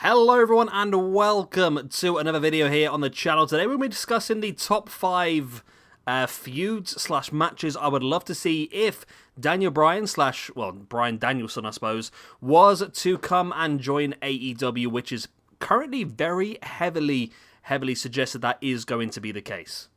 Hello everyone and welcome to another video here on the channel. Today we're going to be discussing the top 5 feuds slash matches I would love to see if Bryan Danielson I suppose, was to come and join AEW, which is currently very heavily suggested that is going to be the case.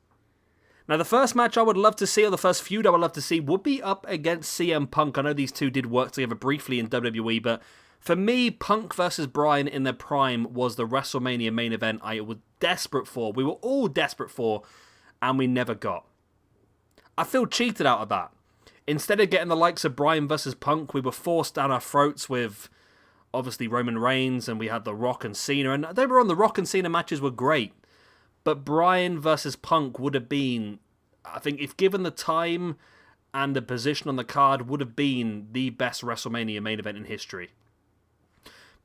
Now the first match I would love to see, or the first feud I would love to see, would be up against CM Punk. I know these two did work together briefly in WWE, but for me, Punk versus Bryan in their prime was the WrestleMania main event I was desperate for. We were all desperate for, and we never got. I feel cheated out of that. Instead of getting the likes of Bryan versus Punk, we were forced down our throats with, obviously, Roman Reigns, and we had The Rock and Cena, and they were on the Rock and Cena matches were great. But Bryan versus Punk would have been, I think, if given the time and the position on the card, would have been the best WrestleMania main event in history.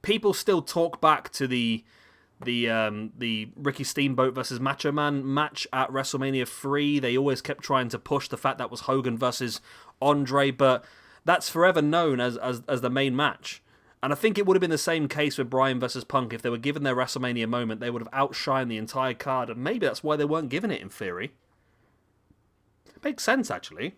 People still talk back to the Ricky Steamboat versus Macho Man match at WrestleMania 3. They always kept trying to push the fact that was Hogan versus Andrade, but that's forever known as the main match. And I think it would have been the same case with Bryan versus Punk. If they were given their WrestleMania moment, they would have outshined the entire card, and maybe that's why they weren't given it in theory. It makes sense, actually.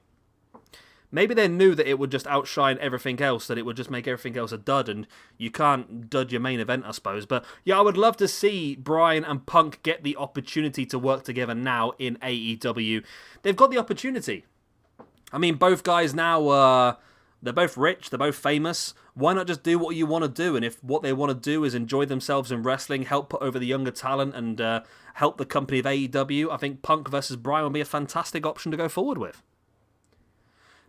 Maybe they knew that it would just outshine everything else, that it would just make everything else a dud, and you can't dud your main event, I suppose. But yeah, I would love to see Bryan and Punk get the opportunity to work together now in AEW. They've got the opportunity. I mean, both guys now, they're both rich, they're both famous. Why not just do what you want to do? And if what they want to do is enjoy themselves in wrestling, help put over the younger talent, and help the company of AEW, I think Punk versus Bryan would be a fantastic option to go forward with.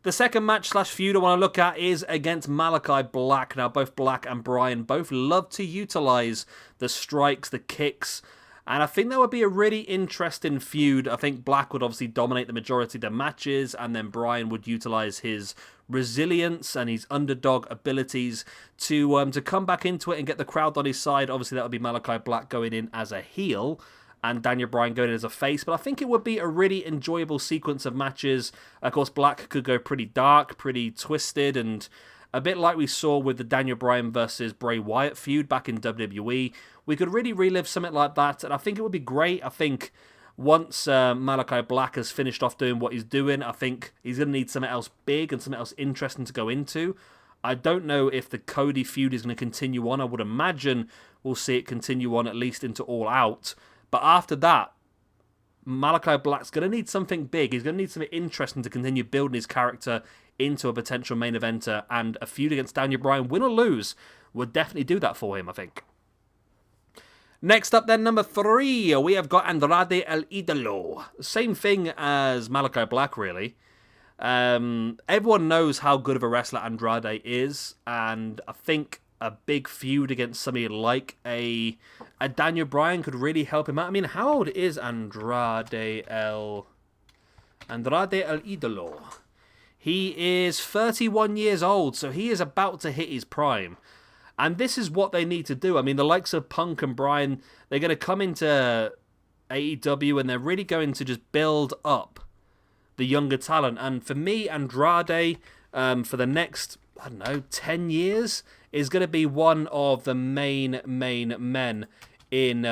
The second match slash feud I want to look at is against Malachi Black. Now, both Black and Bryan both love to utilize the strikes, the kicks, and I think that would be a really interesting feud. I think Black would obviously dominate the majority of the matches, and then Bryan would utilize his resilience and his underdog abilities to come back into it and get the crowd on his side. Obviously, that would be Malachi Black going in as a heel, and Bryan going in as a face, but I think it would be a really enjoyable sequence of matches. Of course, Black could go pretty dark, pretty twisted, and a bit like we saw with the Bryan versus Bray Wyatt feud back in WWE. We could really relive something like that, and I think it would be great. I think once Malachi Black has finished off doing what he's doing, I think he's going to need something else big and something else interesting to go into. I don't know if the Cody feud is going to continue on. I would imagine we'll see it continue on at least into All Out. But after that, Malachi Black's going to need something big. He's going to need something interesting to continue building his character into a potential main eventer. And a feud against Bryan, win or lose, would definitely do that for him, I think. Next up then, number 3, we have got Andrade El Idolo. Same thing as Malachi Black, really. Everyone knows how good of a wrestler Andrade is. And I think a big feud against somebody like a Daniel Bryan could really help him out. I mean, how old is Andrade El Idolo? He is 31 years old, so he is about to hit his prime. And this is what they need to do. I mean, the likes of Punk and Bryan, they're going to come into AEW and they're really going to just build up the younger talent. And for me, Andrade, for the next, 10 years, is going to be one of the main men in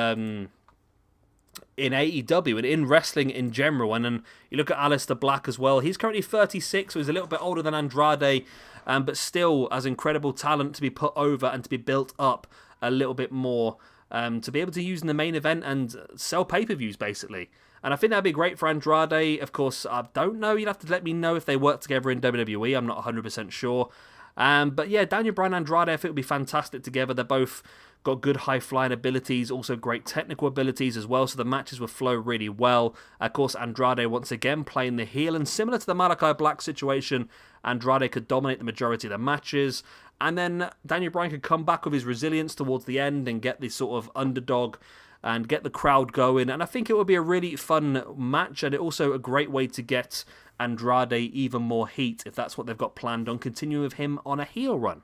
AEW and in wrestling in general. And then you look at Aleister Black as well. He's currently 36, so he's a little bit older than Andrade, but still has incredible talent to be put over and to be built up a little bit more, to be able to use in the main event and sell pay-per-views, basically. And I think that'd be great for Andrade. Of course, I don't know. You'd have to let me know if they work together in WWE. I'm not 100% sure. But yeah, Bryan and Andrade, I think would be fantastic together. They're both got good high-flying abilities, also great technical abilities as well, so the matches will flow really well. Of course, Andrade, once again, playing the heel, and similar to the Malachi Black situation, Andrade could dominate the majority of the matches, and then Bryan could come back with his resilience towards the end and get this sort of underdog and get the crowd going, and I think it would be a really fun match, and also a great way to get Andrade even more heat, if that's what they've got planned on continuing with him on a heel run.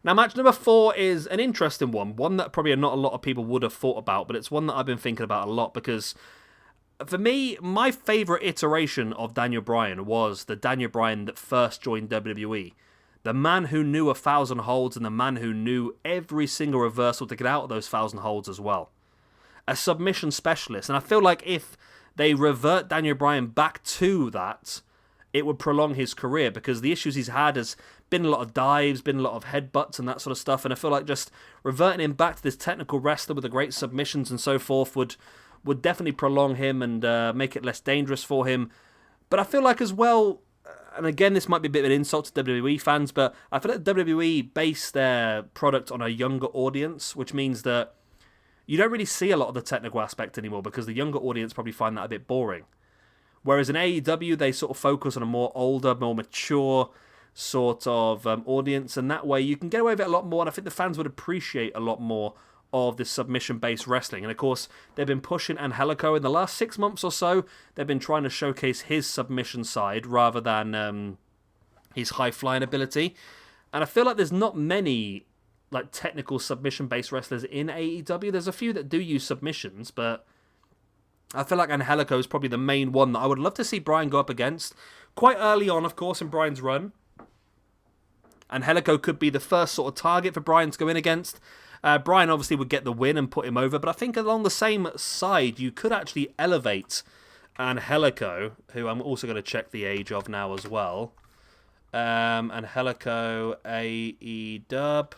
Now, match number 4 is an interesting one that probably not a lot of people would have thought about, but it's one that I've been thinking about a lot, because for me, my favourite iteration of Daniel Bryan was the Daniel Bryan that first joined WWE. The man who knew 1,000 holds and the man who knew every single reversal to get out of those 1,000 holds as well. A submission specialist. And I feel like if they revert Daniel Bryan back to that, it would prolong his career, because the issues he's had has been a lot of dives, been a lot of headbutts and that sort of stuff, and I feel like just reverting him back to this technical wrestler with the great submissions and so forth would definitely prolong him and make it less dangerous for him. But I feel like as well, and again this might be a bit of an insult to WWE fans, but I feel like WWE base their product on a younger audience, which means that you don't really see a lot of the technical aspect anymore, because the younger audience probably find that a bit boring. Whereas in AEW, they sort of focus on a more older, more mature sort of audience, and that way you can get away with it a lot more, and I think the fans would appreciate a lot more of this submission-based wrestling. And of course, they've been pushing Angelico in the last 6 months or so. They've been trying to showcase his submission side rather than his high-flying ability. And I feel like there's not many like technical submission-based wrestlers in AEW. There's a few that do use submissions, but I feel like Angelico is probably the main one that I would love to see Bryan go up against. Quite early on, of course, in Bryan's run, Angelico could be the first sort of target for Bryan to go in against. Bryan obviously would get the win and put him over, but I think along the same side, you could actually elevate Angelico, who I'm also going to check the age of now as well. Angelico AEW.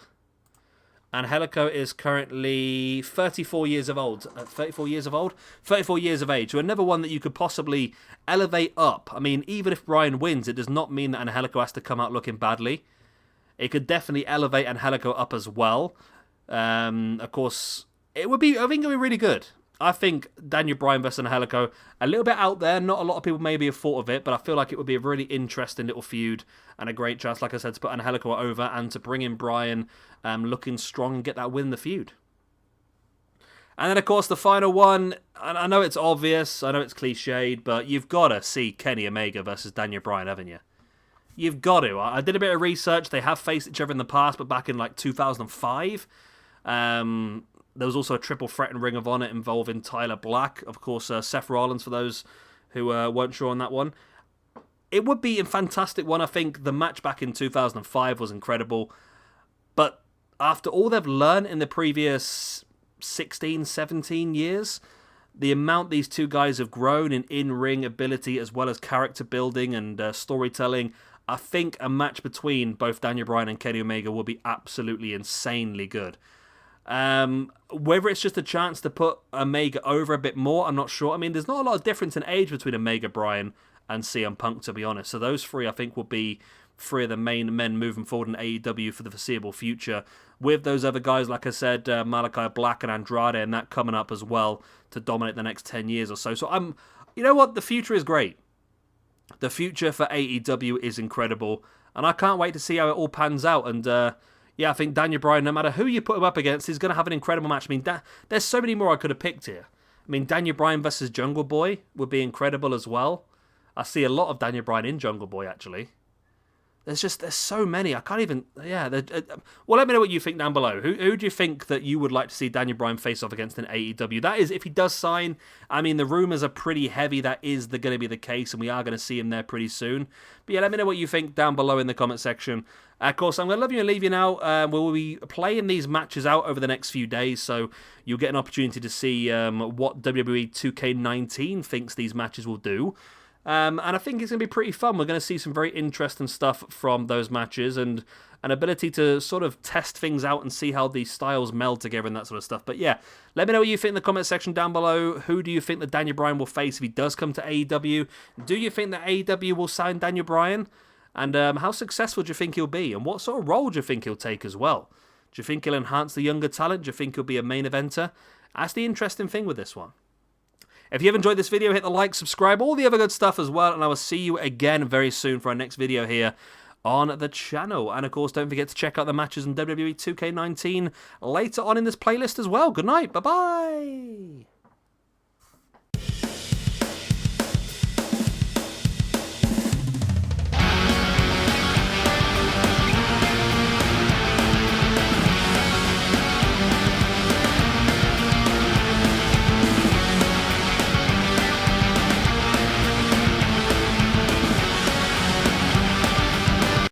Angelico is currently 34 years of old. 34 years of old? 34 years of age. So another one that you could possibly elevate up. I mean, even if Bryan wins, it does not mean that Angelico has to come out looking badly. It could definitely elevate Angelico up as well. Of course, I think it would be really good. I think Daniel Bryan versus Angelico, a little bit out there. Not a lot of people maybe have thought of it, but I feel like it would be a really interesting little feud and a great chance, like I said, to put Angelico over and to bring in Bryan looking strong and get that win in the feud. And then, of course, the final one, and I know it's obvious, I know it's cliched, but you've got to see Kenny Omega versus Daniel Bryan, haven't you? You've got to. I did a bit of research. They have faced each other in the past, but back in like 2005. There was also a triple threat in Ring of Honor involving Tyler Black. Of course, Seth Rollins, for those who weren't sure on that one. It would be a fantastic one. I think the match back in 2005 was incredible. But after all they've learned in the previous 16, 17 years, the amount these two guys have grown in in-ring ability as well as character building and storytelling, I think a match between both Daniel Bryan and Kenny Omega will be absolutely insanely good. Whether it's just a chance to put Omega over a bit more, I'm not sure. I mean, there's not a lot of difference in age between Omega, Bryan, and CM Punk, to be honest. So those three, I think, will be three of the main men moving forward in AEW for the foreseeable future. With those other guys, like I said, Malachi Black and Andrade, and that coming up as well to dominate the next 10 years or so. So you know what? The future is great. The future for AEW is incredible, and I can't wait to see how it all pans out. And yeah, I think Daniel Bryan, no matter who you put him up against, is going to have an incredible match. I mean, there's so many more I could have picked here. I mean, Daniel Bryan versus Jungle Boy would be incredible as well. I see a lot of Daniel Bryan in Jungle Boy, actually. There's so many. I can't even... Yeah. Well, let me know what you think down below. Who do you think that you would like to see Daniel Bryan face off against in AEW? That is, if he does sign, I mean, the rumours are pretty heavy. That is going to be the case, and we are going to see him there pretty soon. But yeah, let me know what you think down below in the comment section. Of course, I'm going to love you and leave you now. We'll be playing these matches out over the next few days, so you'll get an opportunity to see what WWE 2K19 thinks these matches will do. And I think it's going to be pretty fun. We're going to see some very interesting stuff from those matches and an ability to sort of test things out and see how these styles meld together and that sort of stuff. But yeah, let me know what you think in the comment section down below. Who do you think that Daniel Bryan will face if he does come to AEW? Do you think that AEW will sign Daniel Bryan? And how successful do you think he'll be? And what sort of role do you think he'll take as well? Do you think he'll enhance the younger talent? Do you think he'll be a main eventer? That's the interesting thing with this one. If you have enjoyed this video, hit the like, subscribe, all the other good stuff as well, and I will see you again very soon for our next video here on the channel. And of course, don't forget to check out the matches in WWE 2K19 later on in this playlist as well. Good night. Bye-bye.